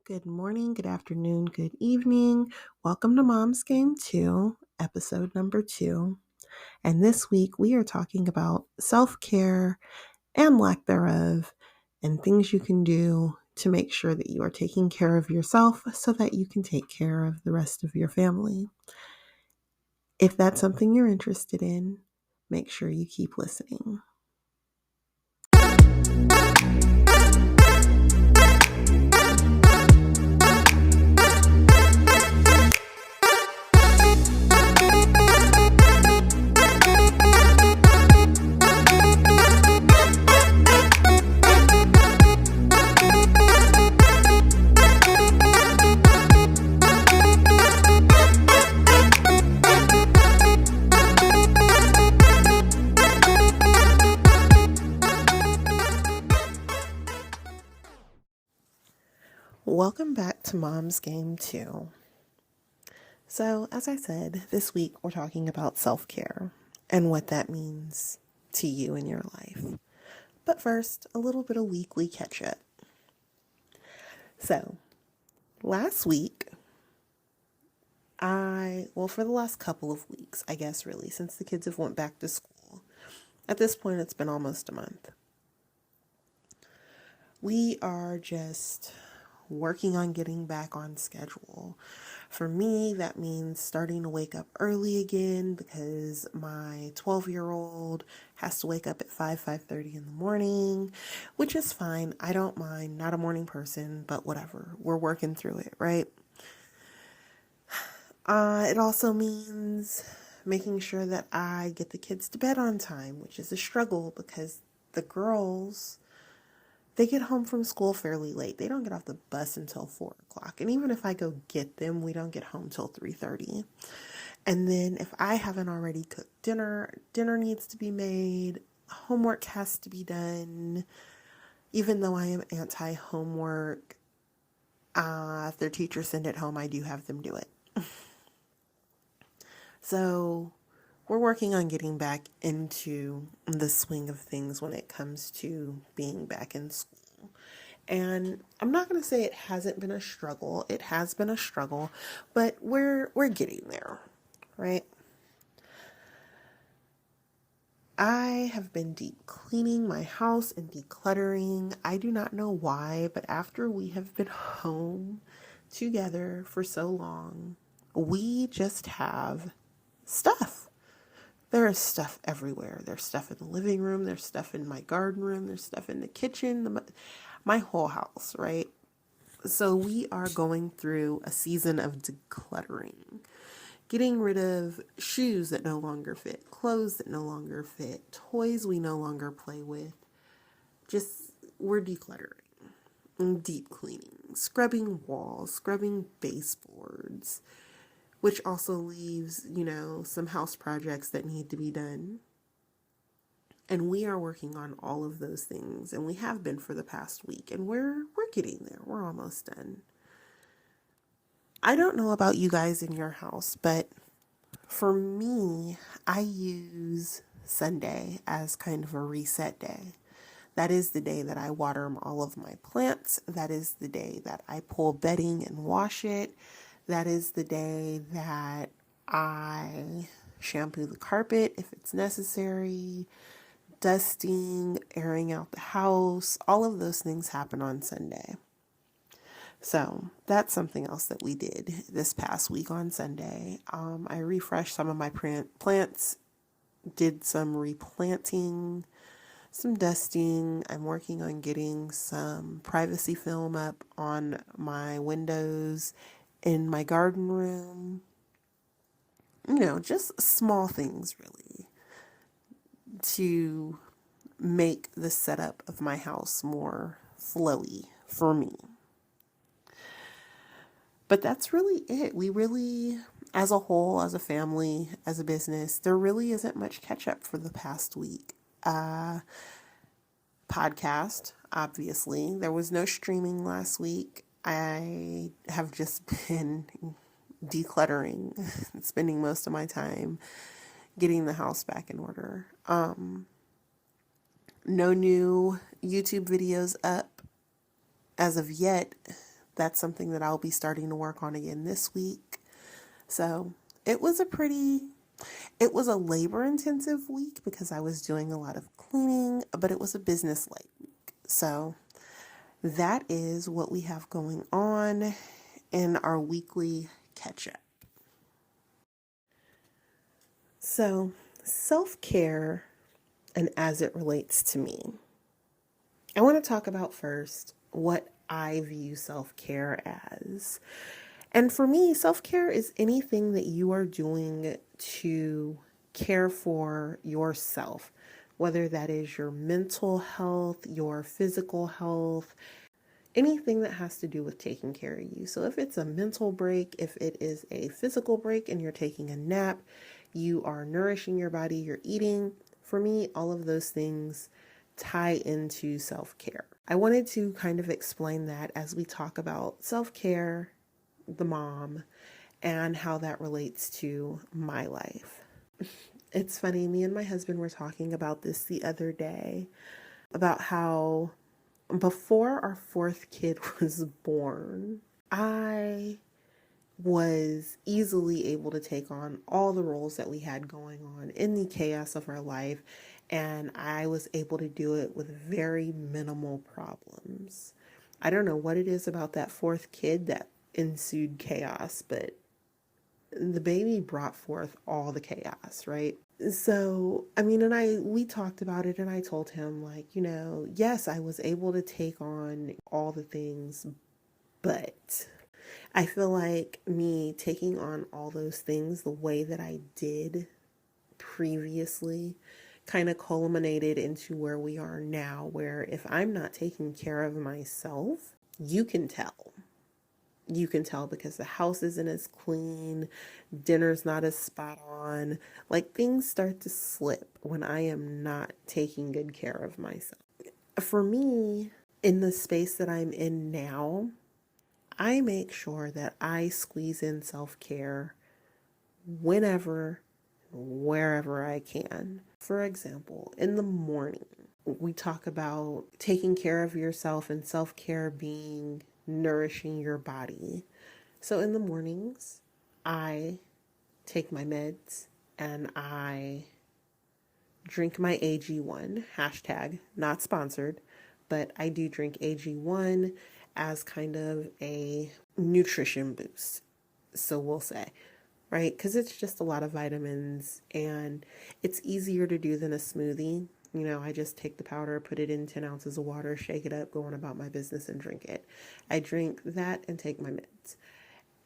Good morning, good afternoon, good evening. Welcome to Mom's Game 2, episode number 2. And this week we are talking about self care and lack thereof, and things you can do to make sure that you are taking care of yourself so that you can take care of the rest of your family. If that's something you're interested in, make sure you keep listening. Welcome back to Mom's Game 2. So, as I said, this week we're talking about self-care and what that means to you in your life. But first, a little bit of weekly catch-up. So, last week, for the last couple of weeks, I guess really, since the kids have went back to school, at this point it's been almost a month. We are just working on getting back on schedule. For me, that means starting to wake up early again because my 12-year-old has to wake up at 5:30 in the morning, which is fine. I don't mind. Not a morning person, but whatever. We're working through it, right? It also means making sure that I get the kids to bed on time, which is a struggle because the girls, they get home from school fairly late. They don't get off the bus until 4 o'clock. And even if I go get them, we don't get home till 3:30. And then if I haven't already cooked dinner needs to be made. Homework has to be done. Even though I am anti-homework, if their teachers send it home, I do have them do it. So we're working on getting back into the swing of things when it comes to being back in school. And I'm not going to say it hasn't been a struggle. It has been a struggle, but we're getting there, right? I have been deep cleaning my house and decluttering. I do not know why, but after we have been home together for so long, we just have stuff. There is stuff everywhere. There's stuff in the living room. There's stuff in my garden room. There's stuff in the kitchen, my whole house, right? So we are going through a season of decluttering, getting rid of shoes that no longer fit, clothes that no longer fit, toys we no longer play with. We're decluttering, deep cleaning, scrubbing walls, scrubbing baseboards, which also leaves, some house projects that need to be done. And we are working on all of those things, and we have been for the past week, and we're getting there. We're almost done. I don't know about you guys in your house, but for me, I use Sunday as kind of a reset day. That is the day that I water all of my plants. That is the day that I pull bedding and wash it. That is the day that I shampoo the carpet if it's necessary, dusting, airing out the house. All of those things happen on Sunday. So that's something else that we did this past week on Sunday. I refreshed some of my plants, did some replanting, some dusting. I'm working on getting some privacy film up on my windows in my garden room. Just small things really to make the setup of my house more flowy for me. But that's really it. We really, as a whole, as a family, as a business, there really isn't much catch up for the past week. Podcast, obviously. There was no streaming last week. I have just been decluttering, spending most of my time getting the house back in order. No new YouTube videos up as of yet. That's something that I'll be starting to work on again this week. So it was a labor intensive week because I was doing a lot of cleaning, but it was a business like week. So that is what we have going on in our weekly catch up. So, self care and as it relates to me, I want to talk about first what I view self care as. And for me, self care is anything that you are doing to care for yourself, whether that is your mental health, your physical health, anything that has to do with taking care of you. So if it's a mental break, if it is a physical break and you're taking a nap, you are nourishing your body, you're eating. For me, all of those things tie into self-care. I wanted to kind of explain that as we talk about self-care, the mom, and how that relates to my life. It's funny, me and my husband were talking about this the other day, about how before our fourth kid was born, I was easily able to take on all the roles that we had going on in the chaos of our life, and I was able to do it with very minimal problems. I don't know what it is about that fourth kid that ensued chaos, but the baby brought forth all the chaos, right? So, I mean, we talked about it and I told him, like, yes, I was able to take on all the things, but I feel like me taking on all those things the way that I did previously kind of culminated into where we are now, where if I'm not taking care of myself, you can tell. You can tell because the house isn't as clean, dinner's not as spot on. Like things start to slip when I am not taking good care of myself. For me, in the space that I'm in now, I make sure that I squeeze in self-care whenever, wherever I can. For example, in the morning, we talk about taking care of yourself and self-care being nourishing your body. So in the mornings, I take my meds and I drink my AG1, hashtag not sponsored, but I do drink AG1 as kind of a nutrition boost. So we'll say, right? Because it's just a lot of vitamins and it's easier to do than a smoothie. I just take the powder, put it in 10 ounces of water, shake it up, go on about my business and drink it. I drink that and take my meds.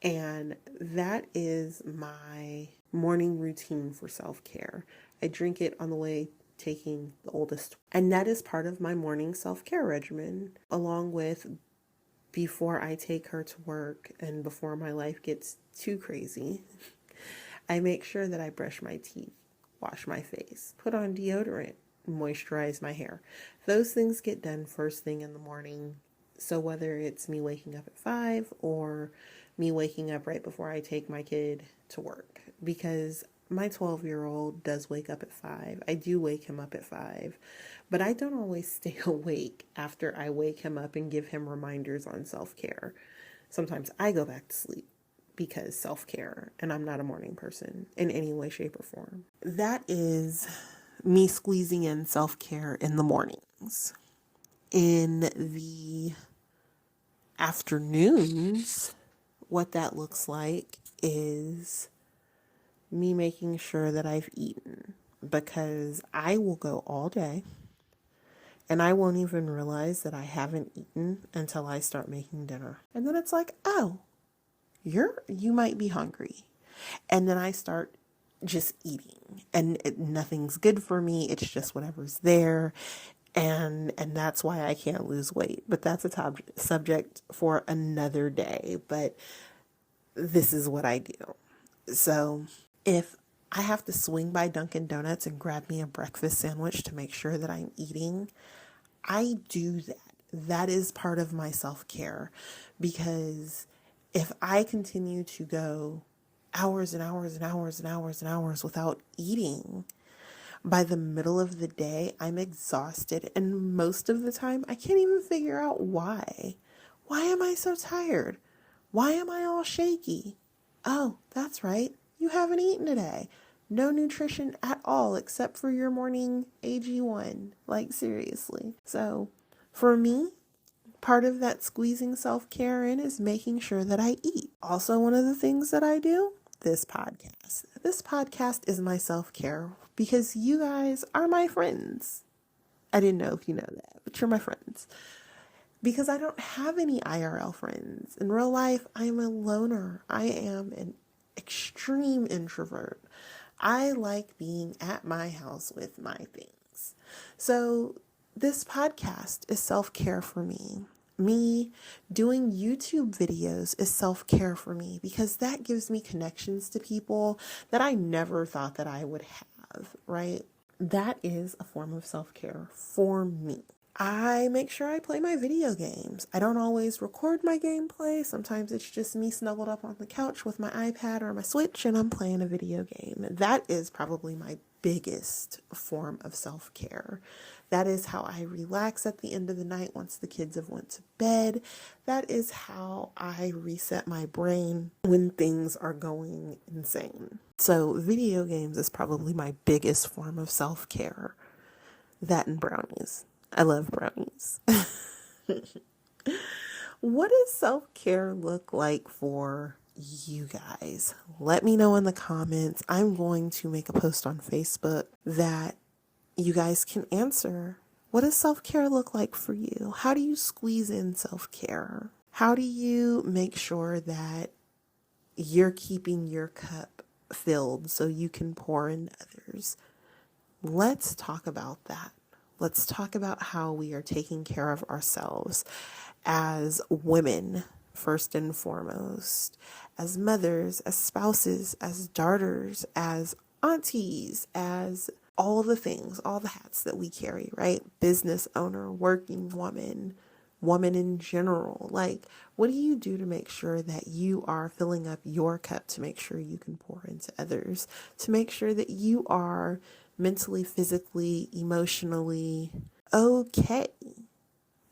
And that is my morning routine for self-care. I drink it on the way taking the oldest. And that is part of my morning self-care regimen, along with before I take her to work and before my life gets too crazy. I make sure that I brush my teeth, wash my face, put on deodorant, moisturize my hair. Those things get done first thing in the morning. So whether it's me waking up at 5 or me waking up right before I take my kid to work, because my 12-year-old does wake up at 5. I do wake him up at 5, but I don't always stay awake after I wake him up and give him reminders on self-care. Sometimes I go back to sleep because self-care, and I'm not a morning person in any way, shape, or form. That is me squeezing in self-care in the mornings. In the afternoons, what that looks like is me making sure that I've eaten, because I will go all day and I won't even realize that I haven't eaten until I start making dinner. And then it's like, oh, you might be hungry. And then I start just eating and nothing's good for me. It's just whatever's there. And that's why I can't lose weight. But that's a subject for another day. But this is what I do. So if I have to swing by Dunkin' Donuts and grab me a breakfast sandwich to make sure that I'm eating, I do that. That is part of my self-care, because if I continue to go hours and hours and hours and hours and hours without eating, by the middle of the day, I'm exhausted. And most of the time, I can't even figure out why. Why am I so tired? Why am I all shaky? Oh, that's right. You haven't eaten today. No nutrition at all except for your morning AG1. Like, seriously. So, for me, part of that squeezing self-care in is making sure that I eat. Also, one of the things that I do, this podcast. This podcast is my self-care because you guys are my friends. I didn't know if you know that, but you're my friends. Because I don't have any IRL friends. In real life, I am a loner. I am an extreme introvert. I like being at my house with my things. So this podcast is self-care for me. Me doing YouTube videos is self-care for me because that gives me connections to people that I never thought that I would have, right? That is a form of self-care for me. I make sure I play my video games. I don't always record my gameplay. Sometimes it's just me snuggled up on the couch with my iPad or my Switch and I'm playing a video game. That is probably my biggest form of self-care. That is how I relax at the end of the night once the kids have went to bed. That is how I reset my brain when things are going insane. So video games is probably my biggest form of self-care. That and brownies. I love brownies. What does self-care look like for you guys? Let me know in the comments. I'm going to make a post on Facebook that you guys can answer. What does self-care look like for you? How do you squeeze in self-care? How do you make sure that you're keeping your cup filled so you can pour in others? Let's talk about that. Let's talk about how we are taking care of ourselves as women, first and foremost, as mothers, as spouses, as daughters, as aunties, as all the things, all the hats that we carry, right? Business owner, working woman, woman in general. Like, what do you do to make sure that you are filling up your cup, to make sure you can pour into others, to make sure that you are mentally, physically, emotionally okay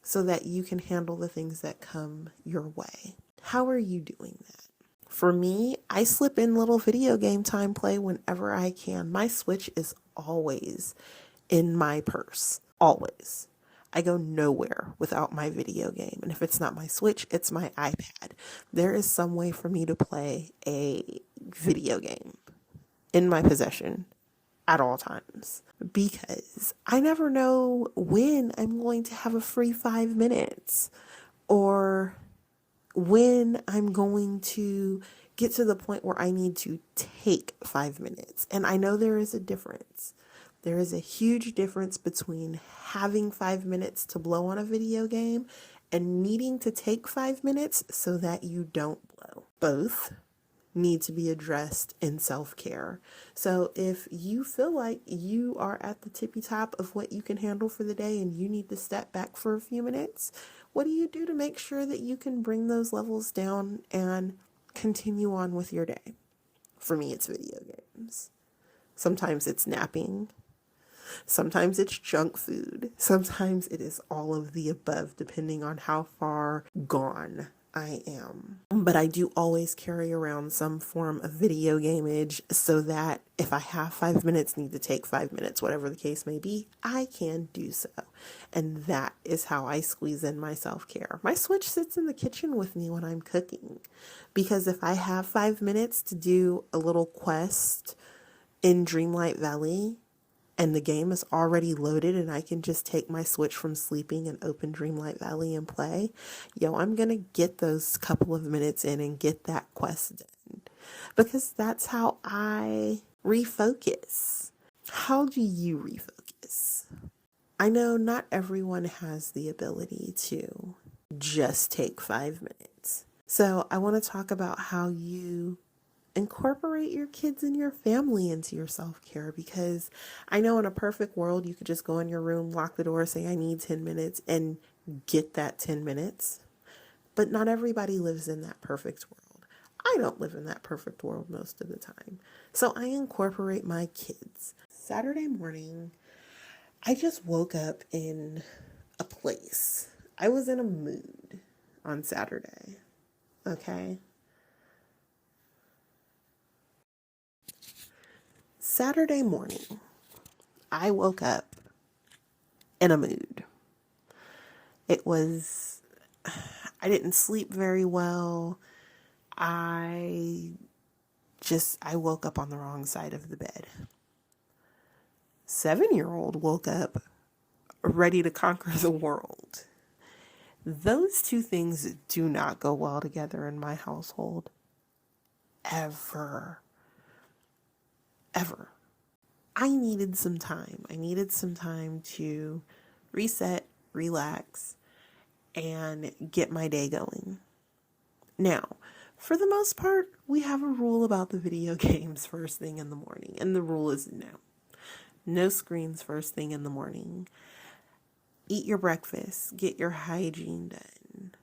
so that you can handle the things that come your way? How are you doing that? For me, I slip in little video game time play whenever I can. My Switch is always in my purse, always. I go nowhere without my video game. And if it's not my Switch, it's my iPad. There is some way for me to play a video game in my possession at all times, because I never know when I'm going to have a free 5 minutes or when I'm going to get to the point where I need to take 5 minutes. And I know there is a difference. There is a huge difference between having 5 minutes to blow on a video game and needing to take 5 minutes so that you don't blow. Both need to be addressed in self-care. So if you feel like you are at the tippy top of what you can handle for the day and you need to step back for a few minutes, what do you do to make sure that you can bring those levels down and continue on with your day? For me, it's video games. Sometimes it's napping. Sometimes it's junk food. Sometimes it is all of the above, depending on how far gone I am. But I do always carry around some form of video gameage so that if I have 5 minutes, need to take 5 minutes, whatever the case may be, I can do so. And that is how I squeeze in my self-care. My Switch sits in the kitchen with me when I'm cooking, because if I have 5 minutes to do a little quest in Dreamlight Valley, and the game is already loaded and I can just take my Switch from sleeping and open Dreamlight Valley and play, I'm going to get those couple of minutes in and get that quest done, because that's how I refocus. How do you refocus? I know not everyone has the ability to just take 5 minutes. So I want to talk about how you incorporate your kids and your family into your self-care, because I know in a perfect world, you could just go in your room, lock the door, say, I need 10 minutes and get that 10 minutes. But not everybody lives in that perfect world. I don't live in that perfect world most of the time. So I incorporate my kids. Saturday morning, I just woke up in a place. I was in a mood. on Saturday. Okay? Saturday morning, I woke up in a mood. It was, I didn't sleep very well. I woke up on the wrong side of the bed. 7-year-old woke up ready to conquer the world. Those two things do not go well together in my household. Ever. Ever. I needed some time. I needed some time to reset, relax, and get my day going. Now, for the most part, we have a rule about the video games first thing in the morning, and the rule is no. No screens first thing in the morning. Eat your breakfast, get your hygiene done,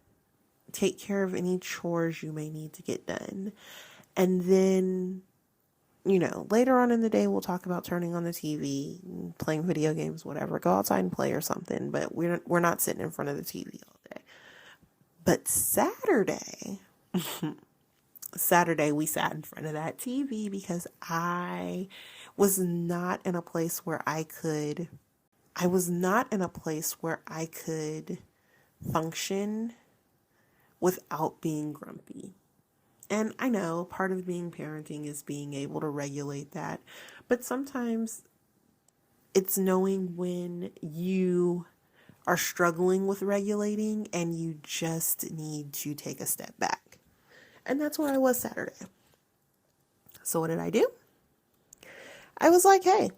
take care of any chores you may need to get done. And then, later on in the day, we'll talk about turning on the TV, playing video games, whatever. Go outside and play or something, but we're not sitting in front of the TV all day. But Saturday, we sat in front of that TV because I was not in a place where I could function without being grumpy. And I know part of being parenting is being able to regulate that, but sometimes it's knowing when you are struggling with regulating and you just need to take a step back. And that's where I was Saturday. So what did I do? I was like, hey,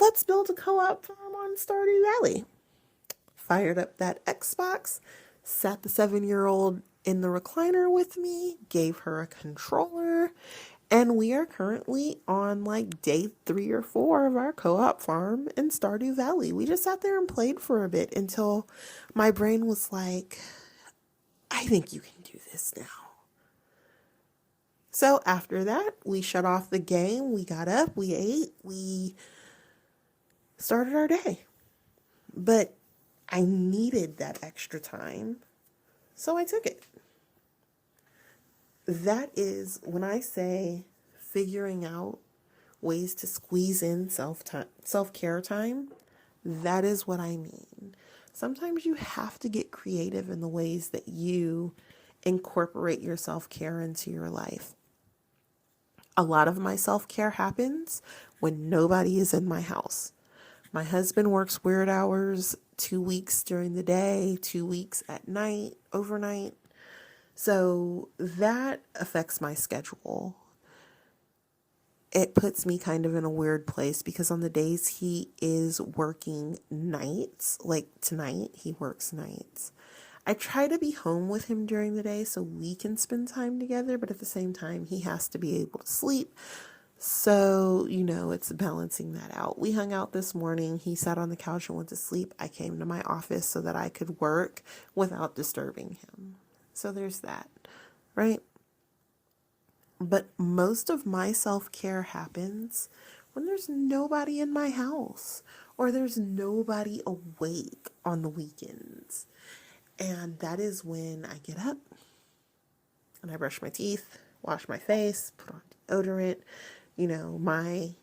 let's build a co-op farm on Stardew Valley. Fired up that Xbox, sat the 7-year-old in the recliner with me, gave her a controller, and we are currently on like day 3 or 4 of our co-op farm in Stardew Valley. We just sat there and played for a bit until my brain was like, I think you can do this now. So after that, we shut off the game, we got up, we ate, we started our day. But I needed that extra time, so I took it. That is when I say figuring out ways to squeeze in self-care time, that is what I mean. Sometimes you have to get creative in the ways that you incorporate your self-care into your life. A lot of my self-care happens when nobody is in my house. My husband works weird hours, 2 weeks during the day, 2 weeks at night, overnight. So that affects my schedule. It puts me kind of in a weird place because on the days he is working nights, like tonight, he works nights. I try to be home with him during the day so we can spend time together, but at the same time, he has to be able to sleep. So, it's balancing that out. We hung out this morning. He sat on the couch and went to sleep. I came to my office so that I could work without disturbing him. So there's that, right? But most of my self-care happens when there's nobody in my house or there's nobody awake on the weekends. And that is when I get up and I brush my teeth, wash my face, put on deodorant, my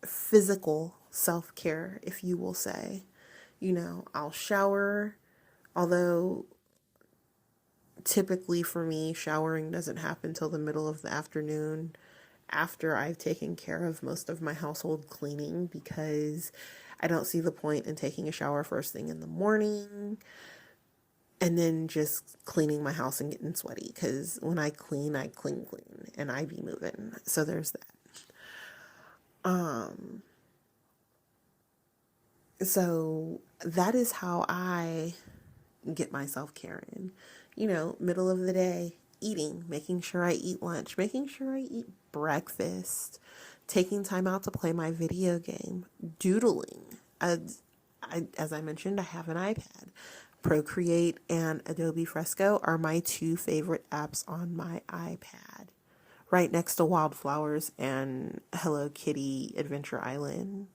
physical self-care, if you will say. I'll shower, although typically for me, showering doesn't happen till the middle of the afternoon after I've taken care of most of my household cleaning because I don't see the point in taking a shower first thing in the morning and then just cleaning my house and getting sweaty because when I clean, and I be moving. So there's that. So that is how I get my self-care in. Middle of the day, eating, making sure I eat lunch, making sure I eat breakfast, taking time out to play my video game, doodling. As I mentioned, I have an iPad. Procreate and Adobe Fresco are my 2 favorite apps on my iPad, right next to Wildflowers and Hello Kitty Adventure Island.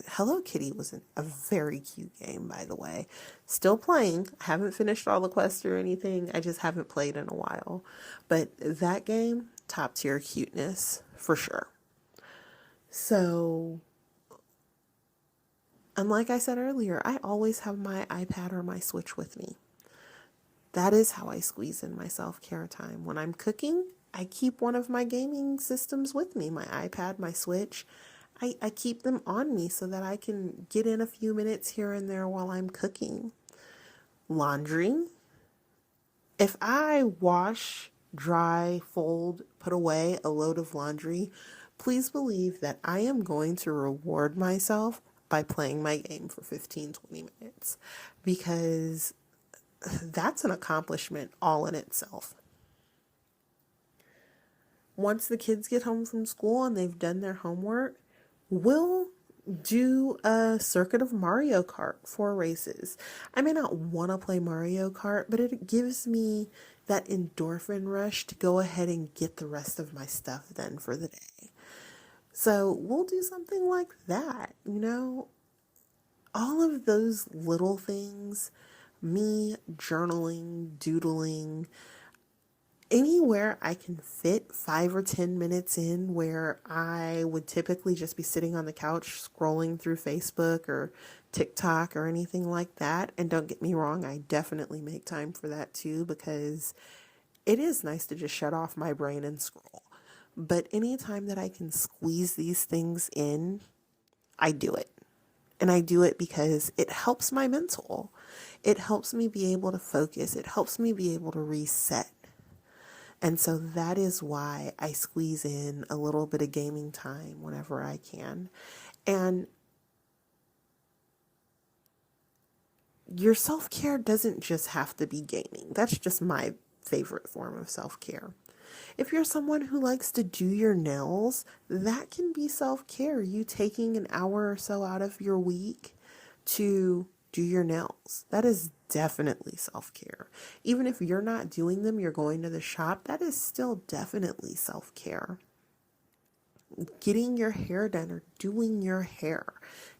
Hello Kitty was a very cute game, by the way. Still playing. I haven't finished all the quests or anything. I just haven't played in a while. But that game, top tier cuteness for sure. So, and like I said earlier, I always have my iPad or my Switch with me. That is how I squeeze in my self-care time. When I'm cooking, I keep one of my gaming systems with me, my iPad, my Switch. I keep them on me so that I can get in a few minutes here and there while I'm cooking. Laundry. If I wash, dry, fold, put away a load of laundry, please believe that I am going to reward myself by playing my game for 15-20 minutes, because that's an accomplishment all in itself. Once the kids get home from school and they've done their homework, we'll do a circuit of Mario Kart 4 races. I may not want to play Mario Kart, but it gives me that endorphin rush to go ahead and get the rest of my stuff done for the day. So we'll do something like that, all of those little things, me journaling, doodling, anywhere I can fit 5 or 10 minutes in where I would typically just be sitting on the couch scrolling through Facebook or TikTok or anything like that. And don't get me wrong, I definitely make time for that too, because it is nice to just shut off my brain and scroll. But anytime that I can squeeze these things in, I do it. And I do it because it helps my mental. It helps me be able to focus. It helps me be able to reset. And so that is why I squeeze in a little bit of gaming time whenever I can. And your self-care doesn't just have to be gaming. That's just my favorite form of self-care. If you're someone who likes to do your nails, that can be self-care. You taking an hour or so out of your week to do your nails. That is definitely self-care. Even if you're not doing them, you're going to the shop, that is still definitely self-care. Getting your hair done or doing your hair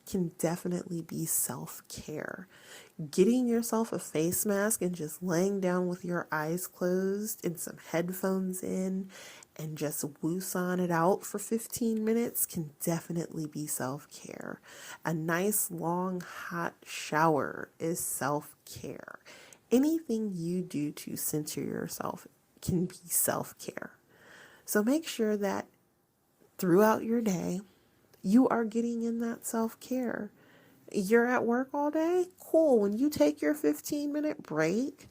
can definitely be self-care. Getting yourself a face mask and just laying down with your eyes closed and some headphones in and just woosah it out for 15 minutes can definitely be self-care. A nice long hot shower is self-care. Anything you do to center yourself can be self-care. So make sure that throughout your day, you are getting in that self-care. You're at work all day? Cool. When you take your 15-minute break,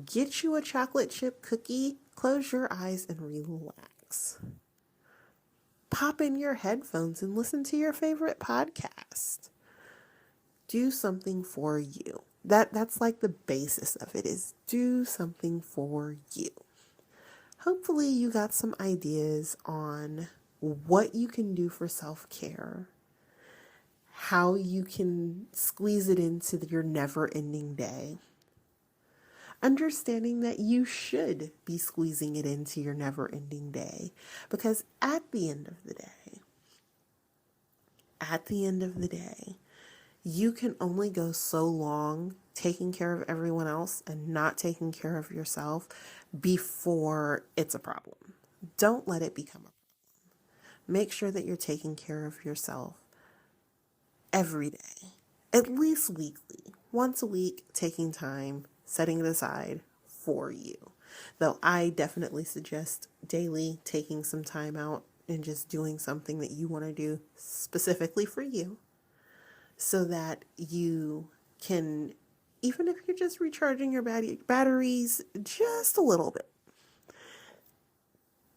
get you a chocolate chip cookie, close your eyes and relax. Pop in your headphones and listen to your favorite podcast. Do something for you. That's like the basis of it, is do something for you. Hopefully you got some ideas on what you can do for self-care, how you can squeeze it into your never-ending day. Understanding that you should be squeezing it into your never-ending day, because at the end of the day, you can only go so long taking care of everyone else and not taking care of yourself before it's a problem. Don't let it become a problem. Make sure that you're taking care of yourself every day, at least weekly, once a week, taking time, setting it aside for you. Though I definitely suggest daily taking some time out and just doing something that you want to do specifically for you, so that you can, even if you're just recharging your batteries just a little bit,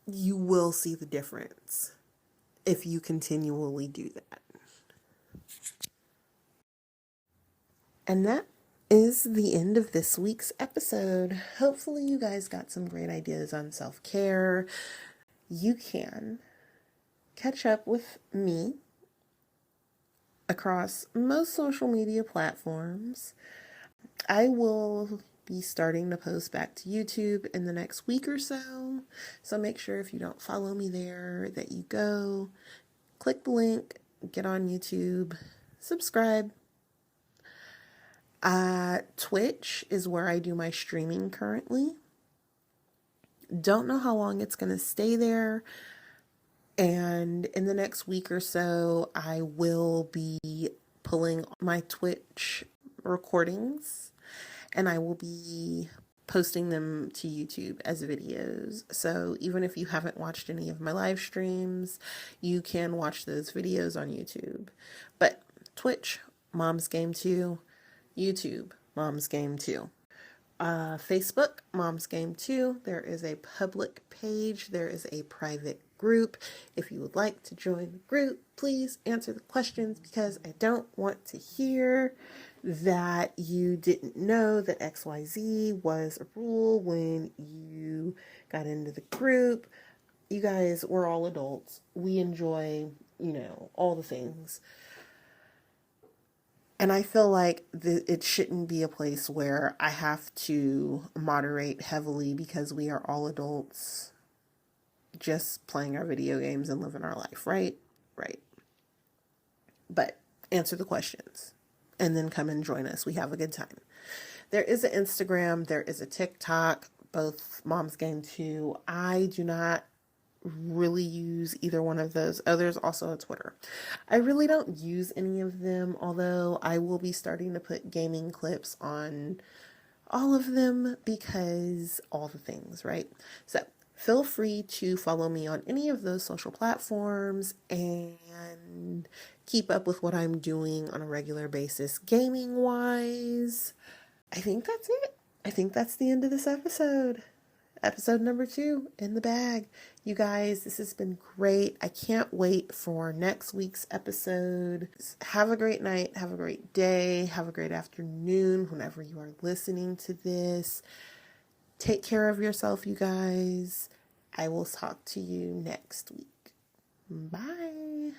you will see the difference if you continually do that. And that is the end of this week's episode. Hopefully you guys got some great ideas on self-care. You can catch up with me across most social media platforms. I will be starting to post back to YouTube in the next week or so. So make sure if you don't follow me there that you go, click the link, get on YouTube, subscribe. Twitch is where I do my streaming currently. Don't know how long it's going to stay there. And in the next week or so, I will be pulling my Twitch recordings and I will be posting them to YouTube as videos. So even if you haven't watched any of my live streams, you can watch those videos on YouTube. But Twitch, Mom's Game 2, YouTube, Mom's Game 2. Facebook, Mom's Game 2. There is a public page. There is a private group. If you would like to join the group, please answer the questions because I don't want to hear that you didn't know that XYZ was a rule when you got into the group. You guys, we're all adults. We enjoy, all the things. And I feel like it shouldn't be a place where I have to moderate heavily because we are all adults just playing our video games and living our life, right? Right. But answer the questions and then come and join us. We have a good time. There is an Instagram, there is a TikTok, both Mom's Game 2. I do not really use either one of those. Oh, there's also a Twitter. I really don't use any of them, although I will be starting to put gaming clips on all of them because all the things, right? So feel free to follow me on any of those social platforms and keep up with what I'm doing on a regular basis, gaming wise. I think that's it. I think that's the end of this episode. Episode number 2 in the bag. You guys, this has been great. I can't wait for next week's episode. Have a great night. Have a great day. Have a great afternoon whenever you are listening to this. Take care of yourself, you guys. I will talk to you next week. Bye.